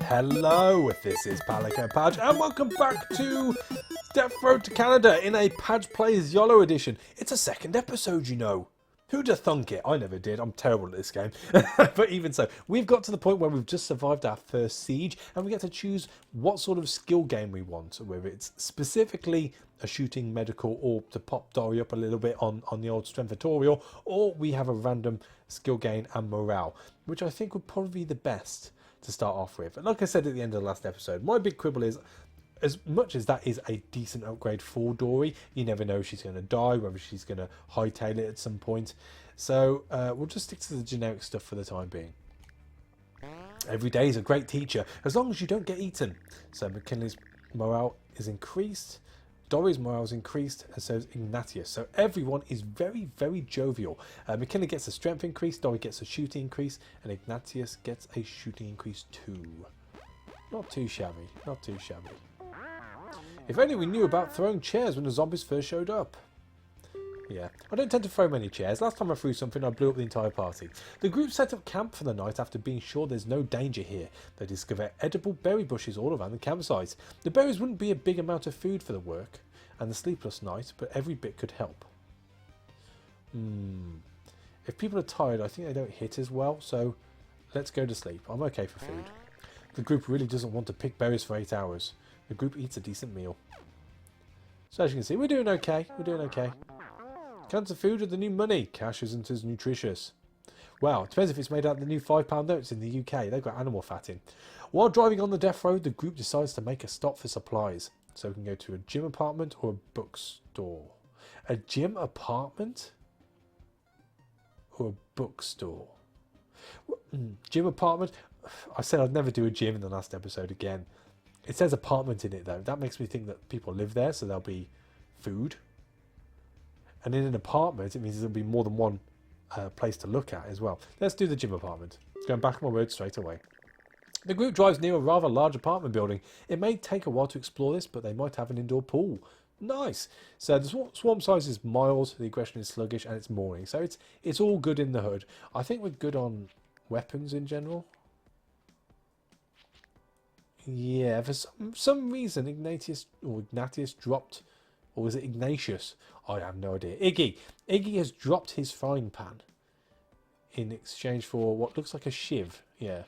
Hello, this is Padge, and welcome back to Death Road to Canada in a Padge Plays YOLO edition. It's a second episode, you know. Who'd have thunk it? I never did. I'm terrible at this game. But even so, we've got to the point where we've just survived our first siege, and we get to choose what sort of skill game we want, whether it's specifically a shooting, medical, or to pop Dory up a little bit on the old strength tutorial, or we have a random skill gain and morale, which I think would probably be the best to start off with. And like I said at the end of the last episode, my big quibble is, as much as that is a decent upgrade for Dory, you never know if she's going to die, whether she's going to hightail it at some point. So we'll just stick to the generic stuff for the time being. Every day is a great teacher, as long as you don't get eaten. So McKinley's morale is increased, Dory's morale is increased, and so is Ignatius. So everyone is very, very jovial. McKinley gets a strength increase, Dory gets a shooting increase, and Ignatius gets a shooting increase too. Not too shabby, not too shabby. If only we knew about throwing chairs when the zombies first showed up. Yeah, I don't tend to throw many chairs. Last time I threw something, I blew up the entire party. The group set up camp for the night after being sure there's no danger here. They discover edible berry bushes all around the campsite. The berries wouldn't be a big amount of food for the work and the sleepless night, but every bit could help. If people are tired, I think they don't hit as well, so let's go to sleep. I'm okay for food. The group really doesn't want to pick berries for 8 hours. The group eats a decent meal. So as you can see, we're doing okay. We're doing okay. Cans of food are the new money. Cash isn't as nutritious. Well, it depends if it's made out of the new £5 notes in the UK. They've got animal fat in. While driving on the death road, the group decides to make a stop for supplies. So we can go to a gym apartment or a bookstore. A gym apartment? Or a bookstore? Gym apartment? I said I'd never do a gym in the last episode again. It says apartment in it though. That makes me think that people live there, so there'll be food. And in an apartment, it means there'll be more than one place to look at as well. Let's do the gym apartment. Going back on my word straight away. The group drives near a rather large apartment building. It may take a while to explore this, but they might have an indoor pool. Nice. So the swarm size is mild, the aggression is sluggish, and it's morning. So it's all good in the hood. I think we're good on weapons in general. Yeah, for some reason Ignatius dropped, or was it Ignatius? I have no idea. Iggy has dropped his frying pan in exchange for what looks like a shiv. Yeah.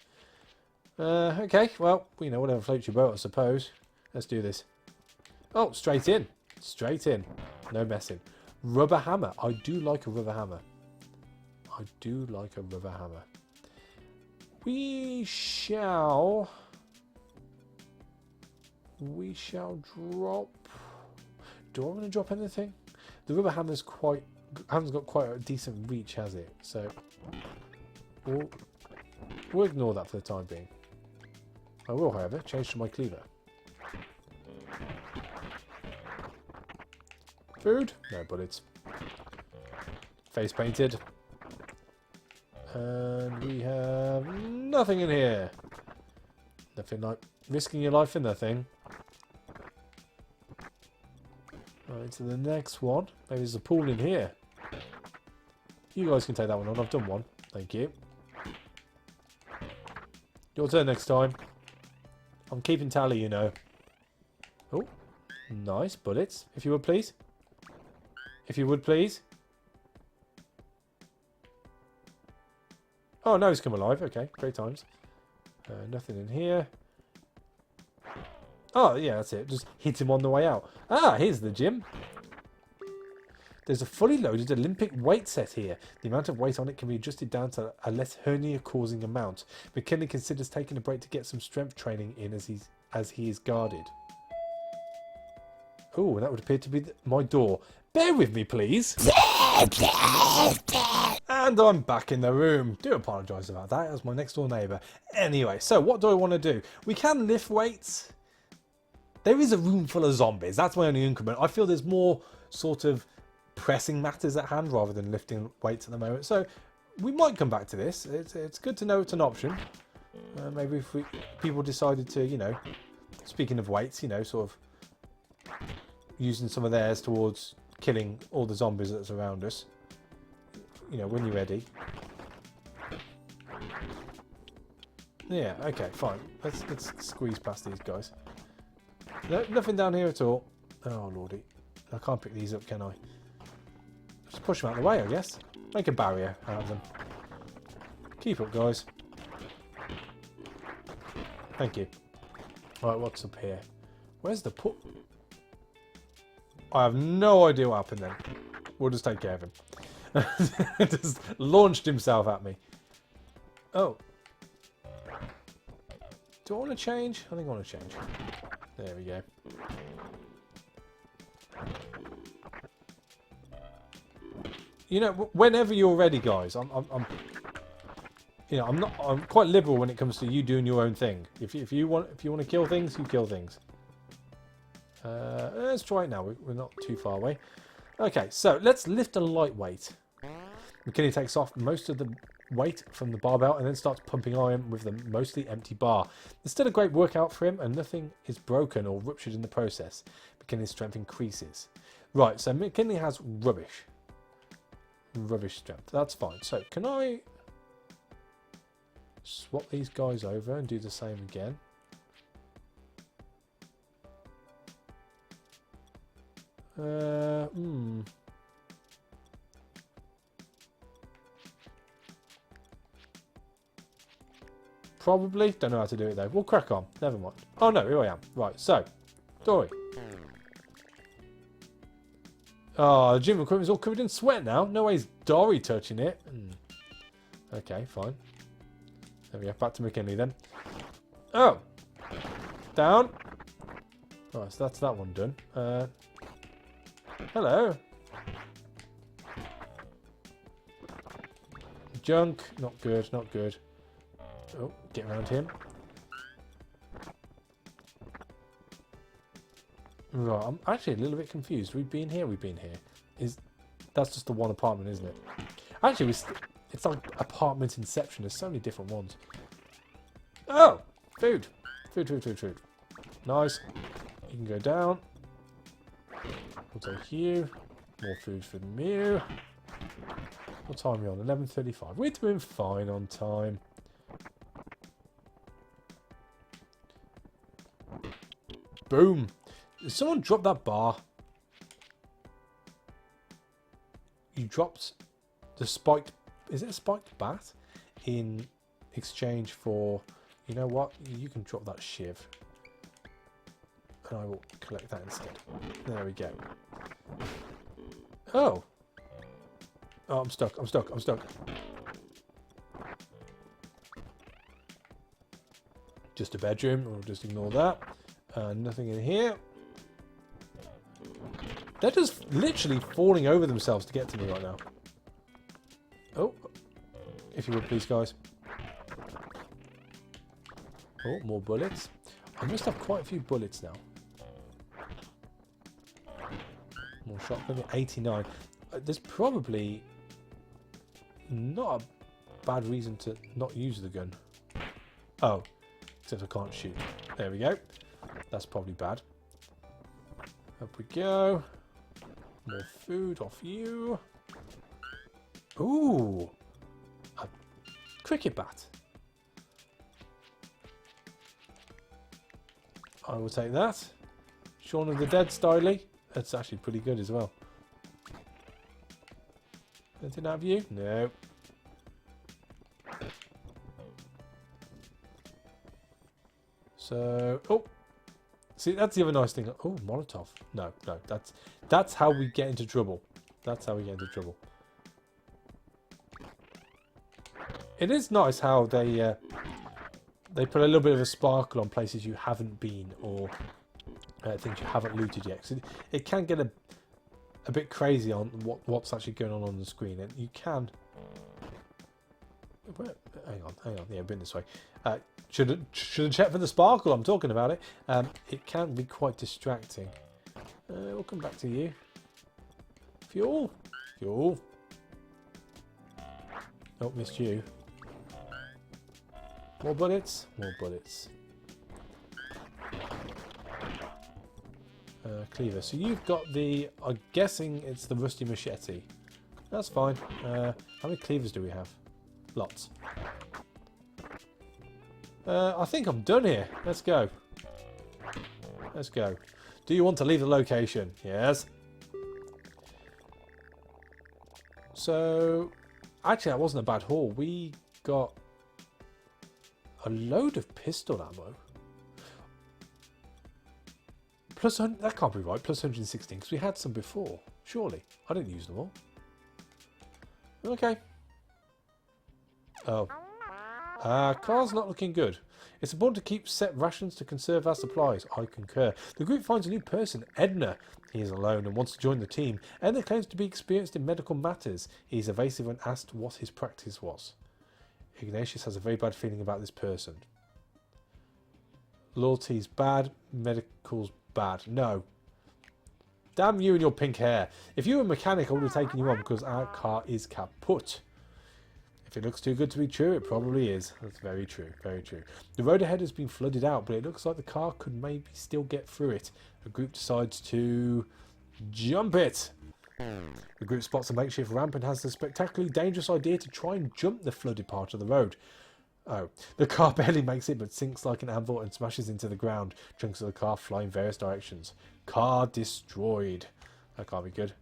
Okay, well, you know, whatever floats your boat, I suppose. Let's do this. Oh, straight in. Straight in. No messing. Rubber hammer. I do like a rubber hammer. I do like a rubber hammer. We shall drop. Do I want to drop anything? The rubber hammer's hasn't got quite a decent reach, has it? So we'll ignore that for the time being. I will, however, change to my cleaver. Food? No bullets. Face painted. And we have nothing in here. Nothing like risking your life in that thing. Right, to the next one. Maybe there's a pool in here. You guys can take that one on. I've done one. Thank you. Your turn next time. I'm keeping tally, you know. Oh, nice bullets. If you would, please. If you would, please. Oh, no, he's come alive. Okay, great times. Nothing in here. Oh, yeah, that's it. Just hit him on the way out. Ah, here's the gym. There's a fully loaded Olympic weight set here. The amount of weight on it can be adjusted down to a less hernia-causing amount. McKinley considers taking a break to get some strength training in as he is guarded. Oh, that would appear to be my door. Bear with me, please. And I'm back in the room. Do apologise about that. That's my next door neighbour. Anyway, so what do I want to do? We can lift weights. There is a room full of zombies. That's my only increment. I feel there's more sort of pressing matters at hand rather than lifting weights at the moment. So we might come back to this. It's good to know it's an option. Maybe if people decided to, you know, speaking of weights, you know, sort of using some of theirs towards killing all the zombies that's around us. You know, when you're ready. Yeah, okay, fine. Let's squeeze past these guys. No, nothing down here at all. Oh, lordy. I can't pick these up, can I? Just push them out of the way, I guess. Make a barrier out of them. Keep up, guys. Thank you. Right, what's up here? Where's the put? I have no idea what happened then. We'll just take care of him. Just launched himself at me. Oh. Do I want to change? I think I want to change. There we go. You know, whenever you're ready, guys, I'm quite liberal when it comes to you doing your own thing. If you want to kill things, you kill things. Let's try it now. We're not too far away. Okay, so let's lift a lightweight. McKinney takes off most of the weight from the barbell and then starts pumping iron with the mostly empty bar. It's still a great workout for him, and nothing is broken or ruptured in the process. McKinney's strength increases. Right, so McKinney has rubbish strength. That's fine. So can I swap these guys over and do the same again? Probably. Don't know how to do it though. We'll crack on. Never mind. Oh no, here I am. Right, so Dory. Oh, the gym equipment's all covered in sweat now. No way is Dory touching it. Okay, fine. There we go. Back to McKinley then. Oh! Down. Right, so that's that one done. Hello. Junk. Not good, not good. Oh, get around him. Right, I'm actually a little bit confused. We've been here, we've been here. That's just the one apartment, isn't it? Actually, it's like apartment Inception. There's so many different ones. Oh! Food. Food. Nice. You can go down. We'll take you. More food for you. What time are we on? 11:35. We're doing fine on time. Boom. Did someone drop that bar? You dropped the spiked... Is it a spiked bat? In exchange for... You know what? You can drop that shiv. And I will collect that instead. There we go. Oh. Oh, I'm stuck. Just a bedroom. We'll just ignore that. Nothing in here. They're just literally falling over themselves to get to me right now. Oh. If you would please, guys. Oh, more bullets. I must have quite a few bullets now. More shotgun. 89. There's probably not a bad reason to not use the gun. Oh. Except I can't shoot. There we go. That's probably bad. Up we go. More food off you. Ooh. A cricket bat. I will take that. Shaun of the Dead styly. That's actually pretty good as well. Anything out of you? No. So, oh. See, that's the other nice thing. Oh, Molotov. No. That's how we get into trouble. It is nice how they put a little bit of a sparkle on places you haven't been or things you haven't looted yet. So it can get a bit crazy on what's actually going on the screen, and you can. Hang on. Yeah, I've been this way. Should have checked for the sparkle. I'm talking about it. It can be quite distracting. We'll come back to you. Fuel. Oh, missed you. More bullets. Cleaver. So you've got the... I'm guessing it's the rusty machete. That's fine. How many cleavers do we have? Lots. I think I'm done here. Let's go. Let's go. Do you want to leave the location? Yes. So, actually, that wasn't a bad haul. We got a load of pistol ammo. Plus, that can't be right. Plus 116, because we had some before. Surely. I didn't use them all. Okay. Oh. Car's not looking good. It's important to keep set rations to conserve our supplies. I concur. The group finds a new person, Edna. He is alone and wants to join the team. Edna claims to be experienced in medical matters. He is evasive when asked what his practice was. Ignatius has a very bad feeling about this person. Loyalty's bad, medical's bad. No. Damn you and your pink hair. If you were a mechanic, I would have taken you on because our car is kaput. If it looks too good to be true, it probably is. That's very true, very true. The road ahead has been flooded out, but it looks like the car could maybe still get through it. The group decides to jump it. The group spots a makeshift ramp and has the spectacularly dangerous idea to try and jump the flooded part of the road. Oh, the car barely makes it but sinks like an anvil and smashes into the ground. Chunks of the car fly in various directions. Car destroyed. That can't be good.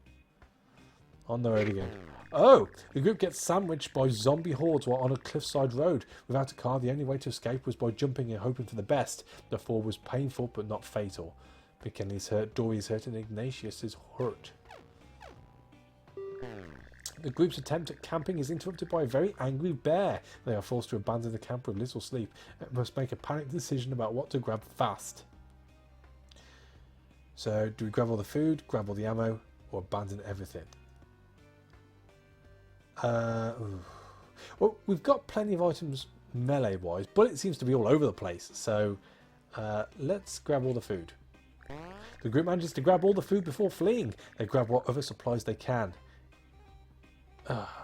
On the road again. Oh, the group gets sandwiched by zombie hordes while on a cliffside road. Without a car, the only way to escape was by jumping and hoping for the best. The fall was painful but not fatal. McKinley's hurt, Dory's hurt, and Ignatius is hurt. The group's attempt at camping is interrupted by a very angry bear. They are forced to abandon the camp with little sleep and must make a panicked decision about what to grab fast. So, do we grab all the food, grab all the ammo, or abandon everything? Well, we've got plenty of items melee-wise, but it seems to be all over the place. So, let's grab all the food. The group manages to grab all the food before fleeing. They grab what other supplies they can.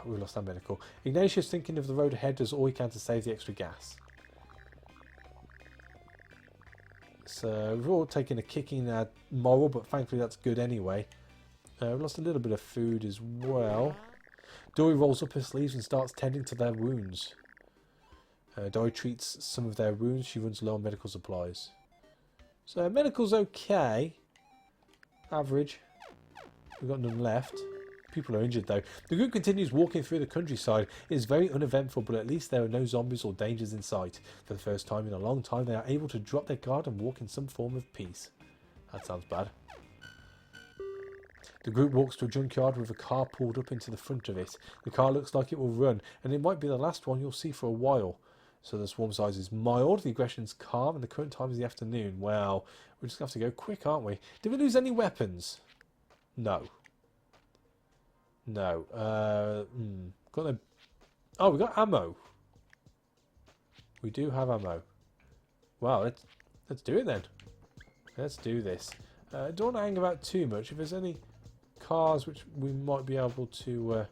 We lost our medical. Ignatius, thinking of the road ahead, does all he can to save the extra gas. So we've all taken a kicking moral, but thankfully that's good anyway. We've lost a little bit of food as well. Dory rolls up her sleeves and starts tending to their wounds. Dory treats some of their wounds. She runs low on medical supplies. So medical's okay. Average. We've got none left. People are injured though. The group continues walking through the countryside. It is very uneventful, but at least there are no zombies or dangers in sight. For the first time in a long time, they are able to drop their guard and walk in some form of peace. That sounds bad. The group walks to a junkyard with a car pulled up into the front of it. The car looks like it will run, and it might be the last one you'll see for a while. So the swarm size is mild, the aggression's calm, and the current time is the afternoon. Well, we're just going to have to go quick, aren't we? Did we lose any weapons? No. No. Got no... Oh, we got ammo. We do have ammo. Wow, let's do it then. Let's do this. Don't want to hang about too much. If there's any cars which we might be able to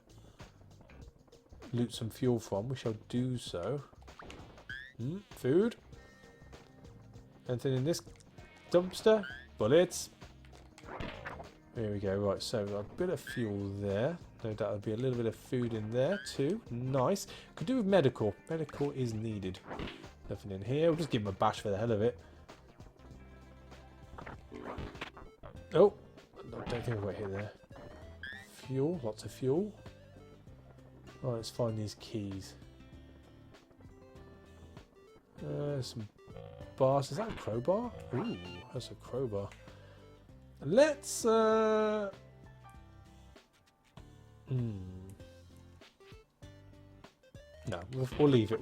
loot some fuel from, we shall do so. Food. Anything in this dumpster? Bullets. There we go. Right, so a bit of fuel there. No doubt there'll be a little bit of food in there too. Nice. Could do with medical. Medical is needed. Nothing in here. We'll just give him a bash for the hell of it. Oh, I don't think I've got hit there. Fuel. Lots of fuel. Right, let's find these keys. Some bars. Is that a crowbar? Ooh, that's a crowbar. Let's no, we'll leave it.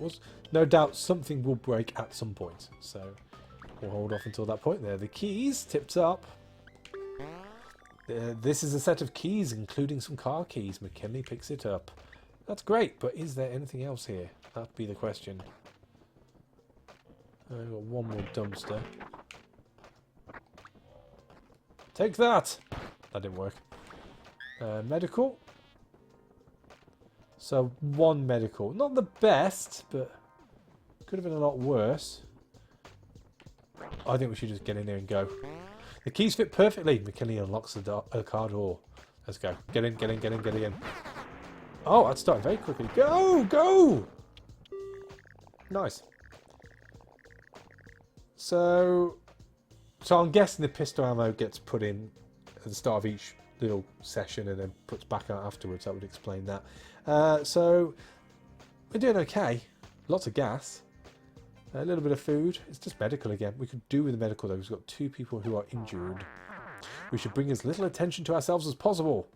No doubt something will break at some point, so we'll hold off until that point. There, the keys tipped up. This is a set of keys, including some car keys. McKinley picks it up. That's great, but is there anything else here? That'd be the question. I've got one more dumpster. Take that! That didn't work. Medical. So, one medical. Not the best, but could have been a lot worse. I think we should just get in there and go. The keys fit perfectly. McKinley unlocks the car door. Let's go. Get in, get in, get in, get in. Oh, that started very quickly. Go! Go! Nice. So I'm guessing the pistol ammo gets put in at the start of each little session and then puts back out afterwards. That would explain that. So we're doing okay. Lots of gas. A little bit of food. It's just medical again. We could do with the medical though. We've got 2 people who are injured. We should bring as little attention to ourselves as possible.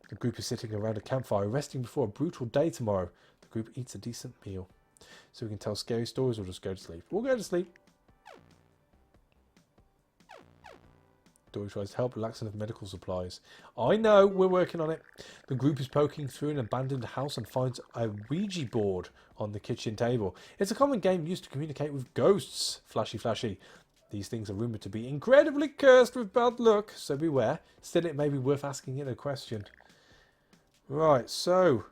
The group is sitting around a campfire, resting before a brutal day tomorrow. The group eats a decent meal. So we can tell scary stories or just go to sleep. We'll go to sleep. Dory tries to help, lacks enough medical supplies. I know, we're working on it. The group is poking through an abandoned house and finds a Ouija board on the kitchen table. It's a common game used to communicate with ghosts. Flashy, flashy. These things are rumoured to be incredibly cursed with bad luck, so beware. Still, it may be worth asking it a question. Right, so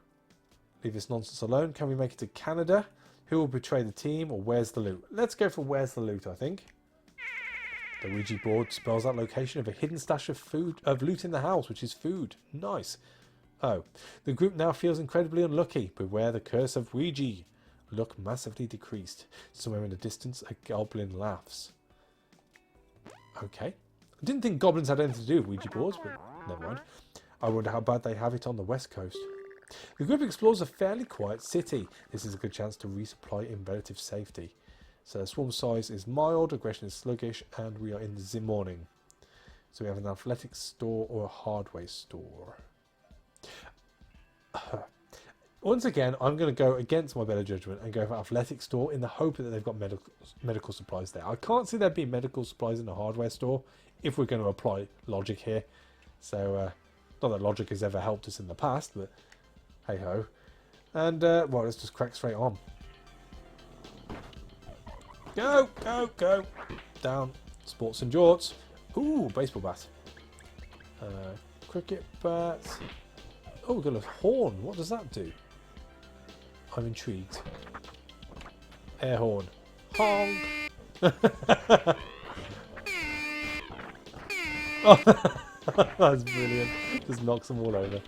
leave this nonsense alone. Can we make it to Canada? Who will betray the team, or where's the loot? Let's go for where's the loot, I think. The Ouija board spells out location of a hidden stash of loot in the house, which is food. Nice. Oh, the group now feels incredibly unlucky. Beware the curse of Ouija. Luck massively decreased. Somewhere in the distance, a goblin laughs. Okay. I didn't think goblins had anything to do with Ouija boards, but never mind. I wonder how bad they have it on the west coast. The group explores a fairly quiet city. This is a good chance to resupply in relative safety. So the swarm size is mild, aggression is sluggish, and we are in the morning. So we have an athletics store or a hardware store. Once again, I'm going to go against my better judgment and go for athletics store in the hope that they've got medical supplies there. I can't see there being medical supplies in a hardware store if we're going to apply logic here. So, not that logic has ever helped us in the past, but hey ho. And, well, let's just crack straight on. Go, go, go. Down. Sports and jorts. Ooh, baseball bat. Cricket bat. Oh, we've got a horn. What does that do? I'm intrigued. Air horn. Honk. Oh, that's brilliant. Just knocks them all over.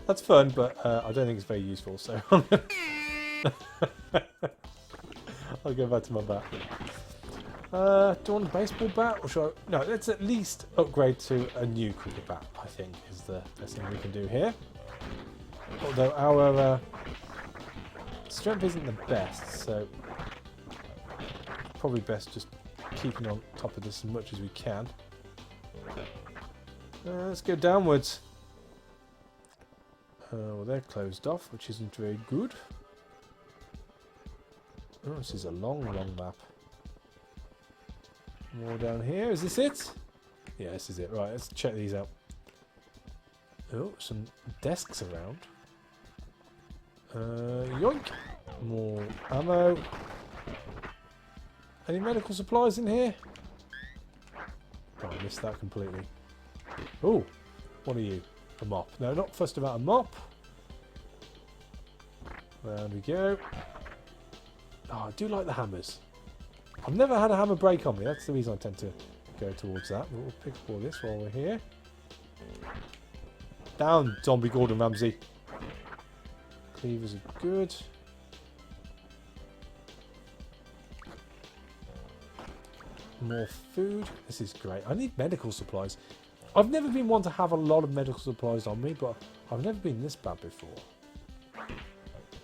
That's fun, but I don't think it's very useful, so I'll go back to my bat. Do I want a baseball bat? Or should I... No, let's at least upgrade to a new cricket bat, I think, is the best thing we can do here. Although our strength isn't the best, so probably best just keeping on top of this as much as we can. Let's go downwards. Well, they're closed off, which isn't very good. Oh, this is a long, long map. More down here. Is this it? Yeah, this is it. Right, let's check these out. Oh, some desks around. Yoink. More ammo. Any medical supplies in here? Oh, I missed that completely. Oh, what are you? A mop. No, not fussed about a mop. There we go. Oh, I do like the hammers. I've never had a hammer break on me. That's the reason I tend to go towards that. But we'll pick up all this while we're here. Down, zombie Gordon Ramsay. Cleavers are good. More food. This is great. I need medical supplies. I've never been one to have a lot of medical supplies on me, but I've never been this bad before.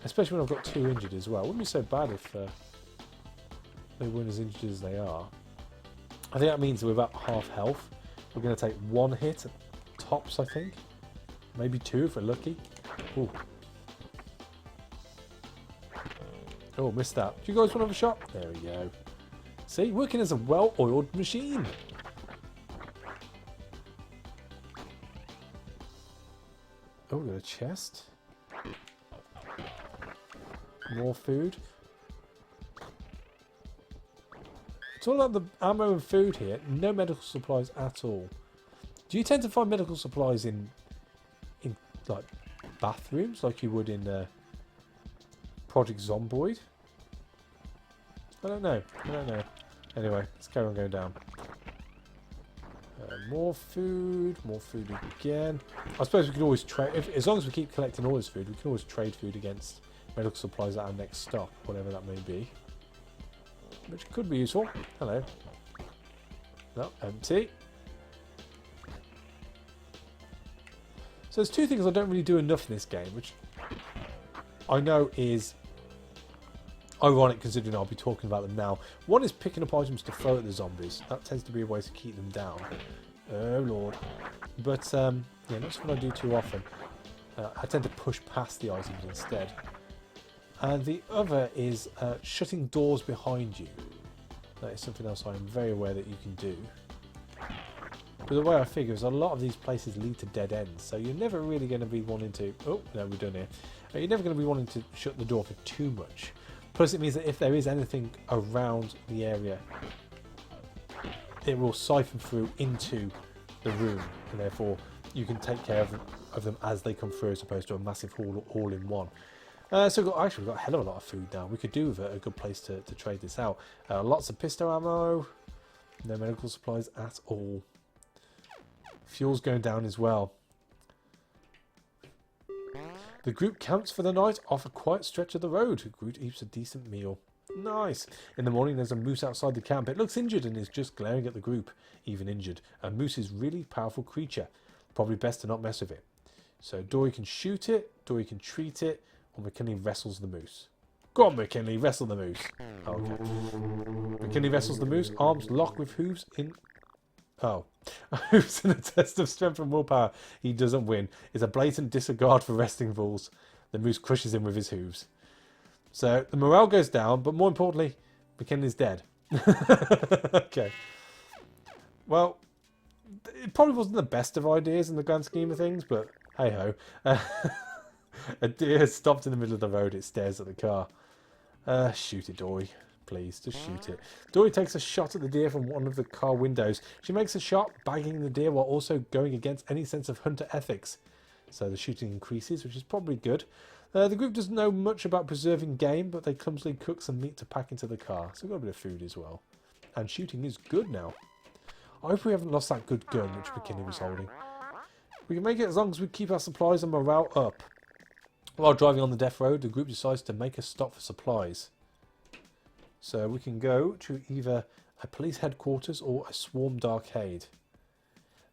Especially when I've got 2 injured as well. It wouldn't be so bad if they weren't as injured as they are. I think that means we're about half health. We're going to take 1 hit at tops, I think. Maybe 2 if we're lucky. Ooh. Oh, missed that. Do you guys want to have a shot? There we go. See, working as a well-oiled machine. Oh, we got a chest. More food. It's all about the ammo and food here. No medical supplies at all. Do you tend to find medical supplies in like bathrooms, like you would in Project Zomboid? I don't know. I don't know. Anyway, let's carry on going down. More food again. I suppose we could always trade, as long as we keep collecting all this food, we can always trade food against medical supplies at our next stop, whatever that may be. which could be useful. Hello. No, empty. So there's two things I don't really do enough in this game, which I know is ironic considering I'll be talking about them now. One is picking up items to throw at the zombies. That tends to be a way to keep them down. Oh lord. But yeah, not something I do too often. I tend to push past the items instead. And the other is shutting doors behind you. That is something else I am very aware that you can do. But the way I figure is a lot of these places lead to dead ends, so you're never really going to be wanting to... Oh, no, we're done here. You're never going to be wanting to shut the door for too much. Plus it means that if there is anything around the area, it will siphon through into the room, and therefore you can take care of them as they come through, as opposed to a massive haul all in one. So we've got a hell of a lot of food now. We could do with a good place to trade this out. Lots of pistol ammo, no medical supplies at all. Fuel's going down as well. The group camps for the night off a quiet stretch of the road. The group eats a decent meal. Nice. In the morning there's a moose outside the camp. It looks injured and is just glaring at the group, even injured. A moose is a really powerful creature. Probably best to not mess with it. So Dory can shoot it, Dory can treat it, or McKinley wrestles the moose. Go on McKinley, wrestle the moose. Okay. McKinley wrestles the moose, arms locked with hooves in... Oh. Hooves in a test of strength and willpower. He doesn't win. It's a blatant disregard for wrestling rules. The moose crushes him with his hooves. So the morale goes down, but more importantly, McKinley's dead. Okay. Well, it probably wasn't the best of ideas in the grand scheme of things, but hey ho. A deer stopped in the middle of the road. It stares at the car. Shoot it, Dory. Please, just shoot it. Dory takes a shot at the deer from one of the car windows. She makes a shot, bagging the deer while also going against any sense of hunter ethics. So the shooting increases, which is probably good. The group doesn't know much about preserving game, but they clumsily cook some meat to pack into the car. So we've got a bit of food as well. And shooting is good now. I hope we haven't lost that good gun which McKinney was holding. We can make it as long as we keep our supplies and morale up. While driving on the death road, the group decides to make a stop for supplies. So we can go to either a police headquarters or a swarmed arcade.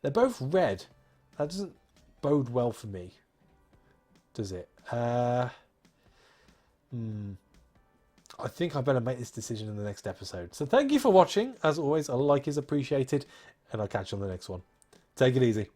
They're both red. That doesn't bode well for me, does it? I think I better make this decision in the next episode. So thank you for watching. As always, a like is appreciated, and I'll catch you on the next one. Take it easy.